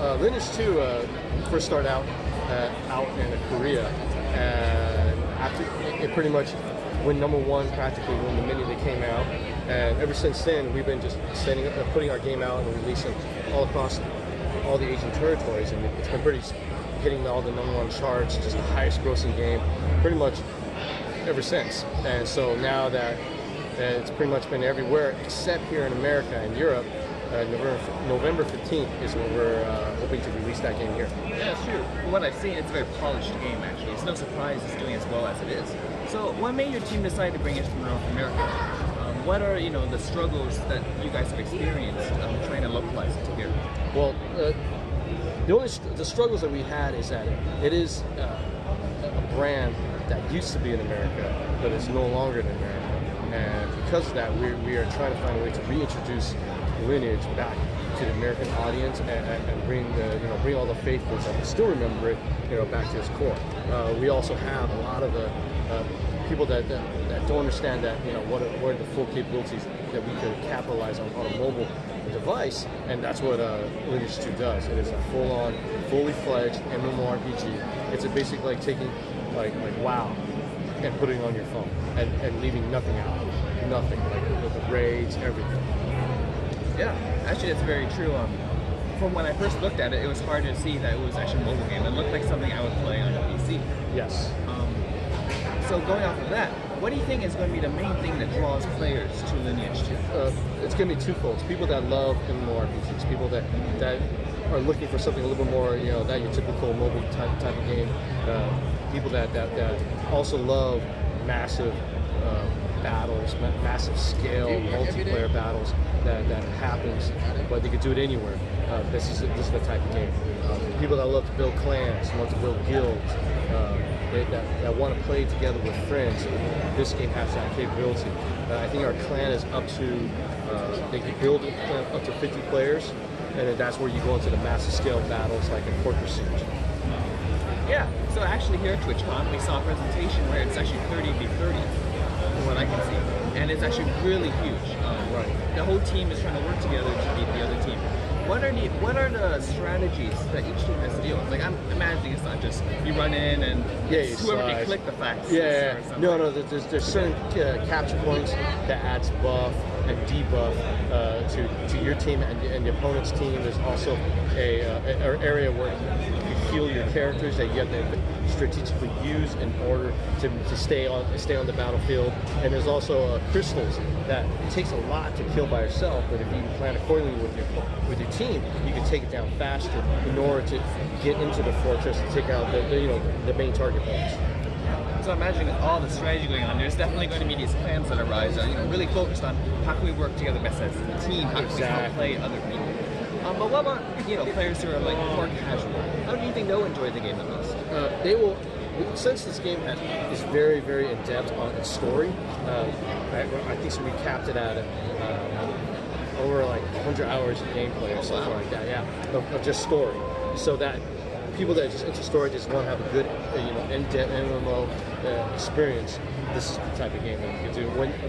Lineage 2 first started out in Korea, and after it pretty much went #1 practically when the minute they came out, and ever since then we've been just putting our game out and releasing all across all the Asian territories, and it's been pretty hitting all the #1 charts, just the highest grossing game, pretty much ever since. And so now that it's pretty much been everywhere except here in America and Europe. November 15th is when we're hoping to release that game here. Yeah, it's true. From what I've seen, it's a very polished game, actually. It's no surprise it's doing as well as it is. So what made your team decide to bring it to North America? What are, the struggles that you guys have experienced trying to localize it to here? Well, the struggles that we had is that it is a brand that used to be in America, but is no longer in America. And because of that, we are trying to find a way to reintroduce Lineage back to the American audience and bring all the faithfuls that still remember it, back to its core. We also have a lot of the people that don't understand that, what are the full capabilities that we could capitalize on a mobile device, and that's what Lineage 2 does. It is a full-on, fully fledged MMORPG. It's basically like taking like WoW and putting it on your phone and leaving nothing out, nothing, like the raids, everything. Yeah, actually that's very true. From when I first looked at it, it was hard to see that it was actually a mobile game. It looked like something I would play on a PC. Yes. So going off of that, what do you think is going to be the main thing that draws players to Lineage 2? It's going to be twofold. It's people that love MMORPGs, people that are looking for something a little bit more, that your typical mobile type of game. People that also love massive battles, massive scale multiplayer battles that happens, but they could do it anywhere. This is the type of game. People that love to build clans, want to build guilds, that want to play together with friends. This game has that capability. I think our clan is up to, they can build a clan up to 50 players, and then that's where you go into the massive scale battles like in Fortress Siege. Yeah, so actually here at TwitchCon we saw a presentation where it's actually 30v30, from what I can see. And it's actually really huge. Right. The whole team is trying to work together to beat the other team. What are the strategies that each team has to deal with? Like, I'm imagining it's not just you run in and whoever can click the facts. Yeah. No. There's certain capture points that adds buff and debuff to your team and the opponent's team. There's also an area where you heal your characters that you have to strategically use in order to stay on the battlefield. And there's also crystals that it takes a lot to kill by yourself, but if you plan accordingly with your team, you can take it down faster in order to get into the fortress and take out the main target points. So imagine all the strategy going on. There's definitely going to be these plans that arise, really focused on how can we work together best as a team, how can we help play other people. But what about players who are like more casual? How do you think they'll enjoy the game the most? They will, since this game is very, very in depth on its story. I think so we capped it at over like 100 hours of gameplay or something like that. Yeah, of just story. So that people that are just into story just want to have a good, in-depth MMO experience. This is the type of game that you can do.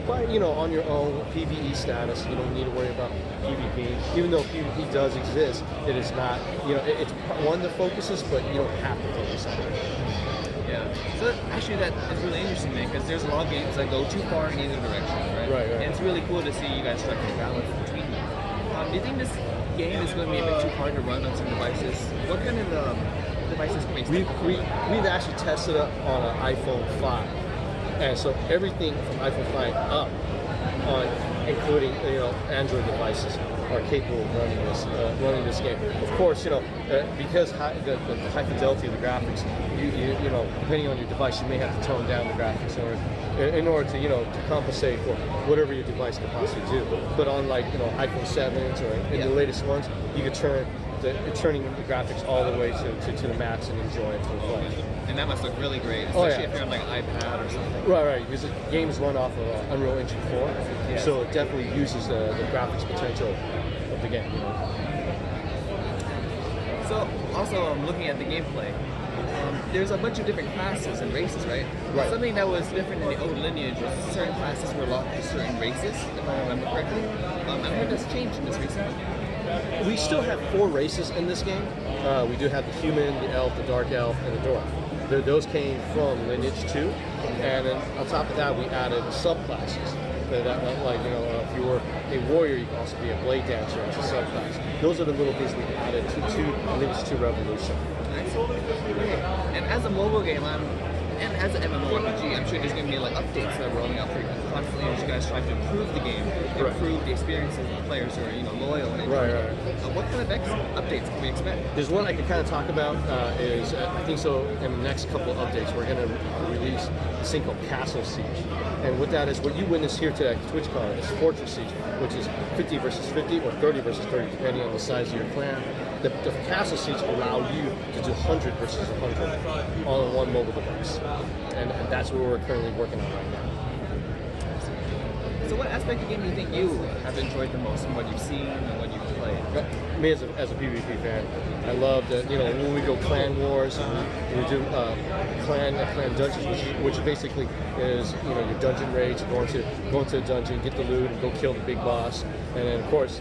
But on your own PvE status, you don't need to worry about PvP. Even though PvP does exist, it is not. It's one of the focuses, but you don't have to focus on it. Yeah. So actually, that is really interesting, man, because there's a lot of games that go too far in either direction, right? Right. And it's really cool to see you guys strike a balance between them. Do you think this game is going to be a bit too hard to run on some devices? What kind of devices can we expect? We've actually tested it on an iPhone 5, and so everything from iPhone 5 up, including Android devices, are capable of running this game. Of course, because the high fidelity of the graphics, depending on your device, you may have to tone down the graphics in order to compensate for whatever your device can possibly do. But on iPhone 7s or in the latest ones, you can turning the graphics all the way to the max and enjoy it to the play. And that must look really great, especially if you're on like an iPad or something. Right. Because the games run off of Unreal Engine 4, so it definitely uses the graphics potential of the game. So, also looking at the gameplay, there's a bunch of different classes and races, right? Right. Something that was different in the old Lineage was certain classes were locked to certain races, if I remember correctly. I heard that's changed in this recent one. We still have 4 races in this game. We do have the human, the elf, the dark elf, and the dwarf. Those came from Lineage 2, and then on top of that, we added subclasses. If you were a warrior, you can also be a blade dancer as a subclass. Those are the little things we added to Lineage 2 Revolution. And as a mobile game, and as an MMORPG, I'm sure there's going to be like updates that are rolling out pretty constantly as you guys try to improve the game, improve the experiences of the players who are loyal and enjoy it. What kind of updates can we expect? There's one I can kind of talk about is I think so. In the next couple of updates, we're going to release this thing called Castle Siege, and what that is, what you witnessed here today at TwitchCon is Fortress Siege, which is 50 versus 50 or 30 versus 30, depending on the size of your clan. The Castle Siege allow you to do 100 versus 100 all in one mobile device, and that's what we're currently working on right now. So what aspect of the game do you think you have enjoyed the most from what you've seen and what you've played? Me as a PvP fan, I love that, when we go clan wars, we do clan dungeons, which basically is, your dungeon raids, go into a dungeon, get the loot, and go kill the big boss, and then of course,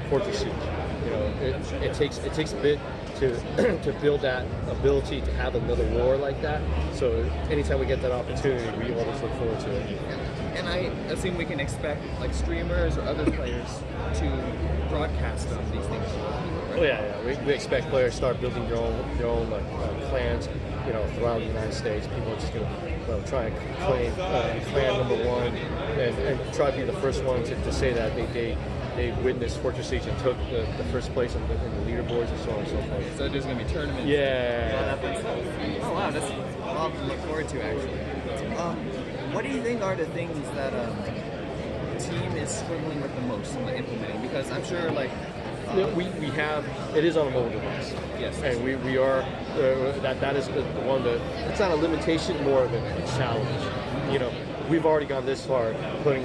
Fortress Siege. It takes a bit to build that ability to have another war like that. So anytime we get that opportunity, we always look forward to it. And I assume we can expect like streamers or other players to broadcast on these things. Right? Oh yeah. We expect players to start building their own clans, throughout the United States. People are just going to try and claim clan number 1 and try to be the first one to say that they witnessed Fortress Siege and took the first place in the leaderboards and so on and so forth. So there's going to be tournaments. Yeah. Oh wow, that's a lot to look forward to actually. What do you think are the things that the team is struggling with the most in implementing? Because I'm sure we have, it is on a mobile device. Yes. And we are, that is the one that, it's not a limitation, more of a challenge. We've already gone this far, putting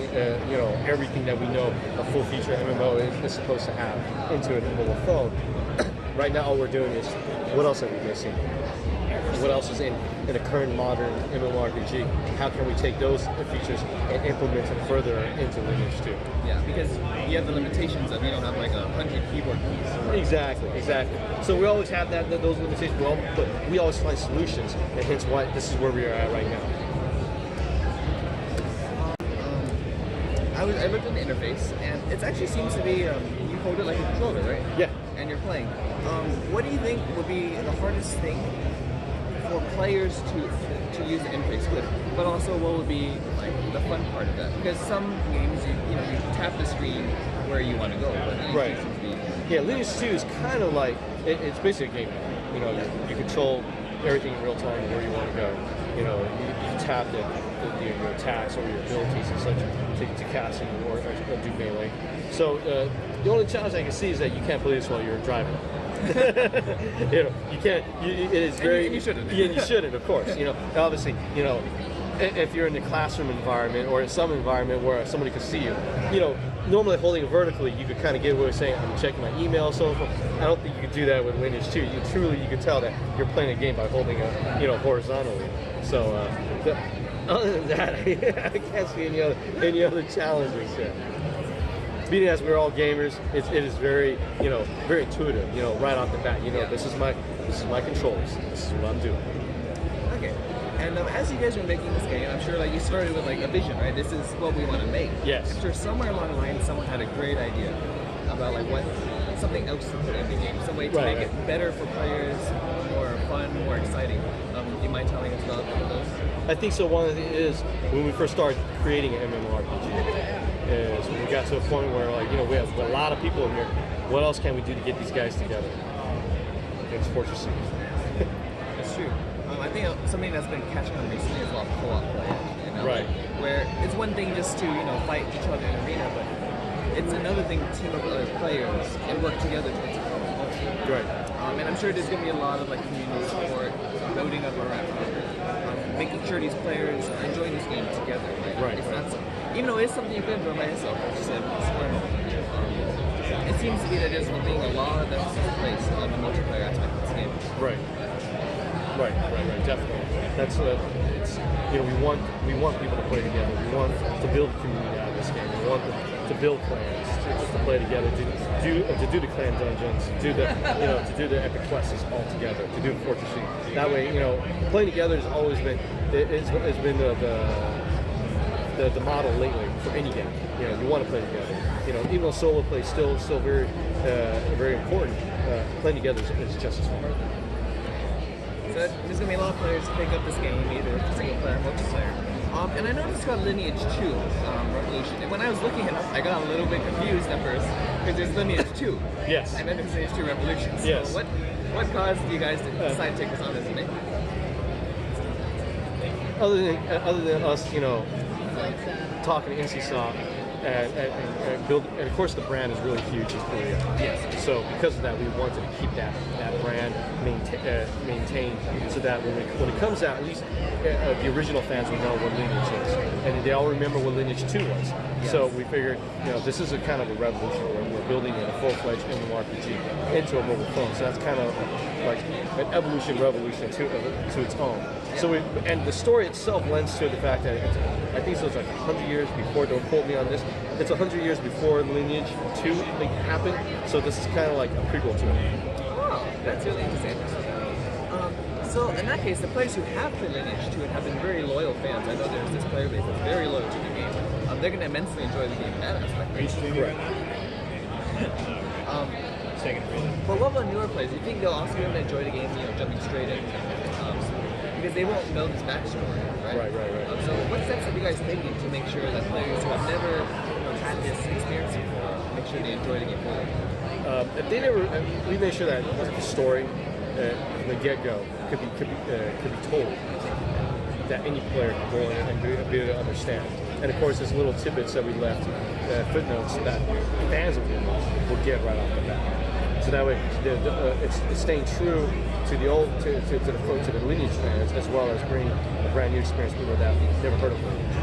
everything that we know a full feature MMO is supposed to have into a mobile phone. Right now, all we're doing is, what else are we missing? What else is in a current modern MMORPG? How can we take those features and implement them further into Lineage 2? Yeah, because you have the limitations of you don't have like 100 keyboard keys. Exactly. So we always have those limitations, but we always find solutions, and hence why this is where we are at right now. I looked at the interface, and it actually seems to be you hold it like a controller, right? Yeah. And you're playing. What do you think would be the hardest thing for players to use the interface with? But also, what would be like the fun part of that? Because some games, you tap the screen where you want to go, but right. Yeah, Lineage 2 is kind of like it's basically a game. You control everything in real time where you want to go. You tap your attacks or your abilities and such to cast or do melee. So the only challenge I can see is that you can't play this while you're driving. You can't. It is very. And you shouldn't. Yeah, you shouldn't, of course. Obviously, if you're in a classroom environment or in some environment where somebody could see you, normally holding it vertically, you could kind of get away with saying, I'm checking my email, so forth. I don't think you could do that with Lineage 2. You could tell that you're playing a game by holding it, horizontally. So, other than that, I can't see any other challenges here. Being as we're all gamers, it is very, very intuitive, right off the bat. This is my controls. This is what I'm doing. Okay. And as you guys are making this game, I'm sure you started with a vision, right? This is what we want to make. Yes. I'm sure somewhere along the line, someone had a great idea about something else to put in the game, some way to make it better for players, more fun, more exciting. Do you mind telling us about those? I think so. One of the is when we first started creating an MMORPG, is when we got to a point where we have a lot of people in here. What else can we do to get these guys together? It's Fortress Siege. That's true. I think something that's been catching on recently is a lot of co-op play. Right. Where it's one thing just to fight each other in an arena, but it's another thing to team up with other players and work together towards a common goal. Right. And I'm sure there's going to be a lot of community support, building up around, making sure these players are enjoying this game together. Right. It's not even though it's something you can enjoy by yourself, like you said, it seems to be that there's being a lot of emphasis placed on the multiplayer aspect of this game. Right, definitely. That's it's we want people to play together. We want to build a community out of this game. We want to build clans, just to play together, to do the clan dungeons, to do the epic quests all together, to do fortressing. That way, playing together has always been it's been the model lately for any game. You want to play together. Even though solo play is still very very important, playing together is just as hard. So there's gonna be a lot of players who pick up this game, either single player or multiplayer. And I noticed it's got Lineage 2 Revolution. And when I was looking at it, I got a little bit confused at first because there's Lineage 2. Yes. And then there's Lineage 2 Revolution. So yes. What caused you guys to decide to take this on as a name? Other than us, talking to NCSoft and build, and of course the brand is really huge in Korea. Yes. So because of that, we wanted to keep that brand maintained, so that when it comes out, at least the original fans will know what Lineage is, and they all remember what Lineage 2 was. Yes. So we figured, this is a kind of a revolution where we're building a full-fledged MMORPG into a mobile phone. So that's kind of like an revolution to its own. So and the story itself lends to the fact that I think it was like 100 years before. Don't quote me on this. It's 100 years before Lineage 2 happened. So this is kind of like a prequel to it. Oh, that's really interesting. So in that case, the players who have played Lineage 2 and have been very loyal fans, I know there's this player base that's very loyal to the game. They're going to immensely enjoy the game in that aspect. Correct. But what about newer players? Do you think they'll also be able to enjoy the game, jumping straight in? Because they won't know this backstory, right? Right. So what steps have you guys taken to make sure that players who have never had this experience before, make sure they enjoy the game fully? We made sure that the story from the get-go could be told, that any player can go in and be able to understand. And of course, there's little tidbits that we left, footnotes that fans of the game will get right off the bat. So that way, it's staying true to the old, to the Lineage fans, as well as bringing a brand new experience to people that never heard of Lineage.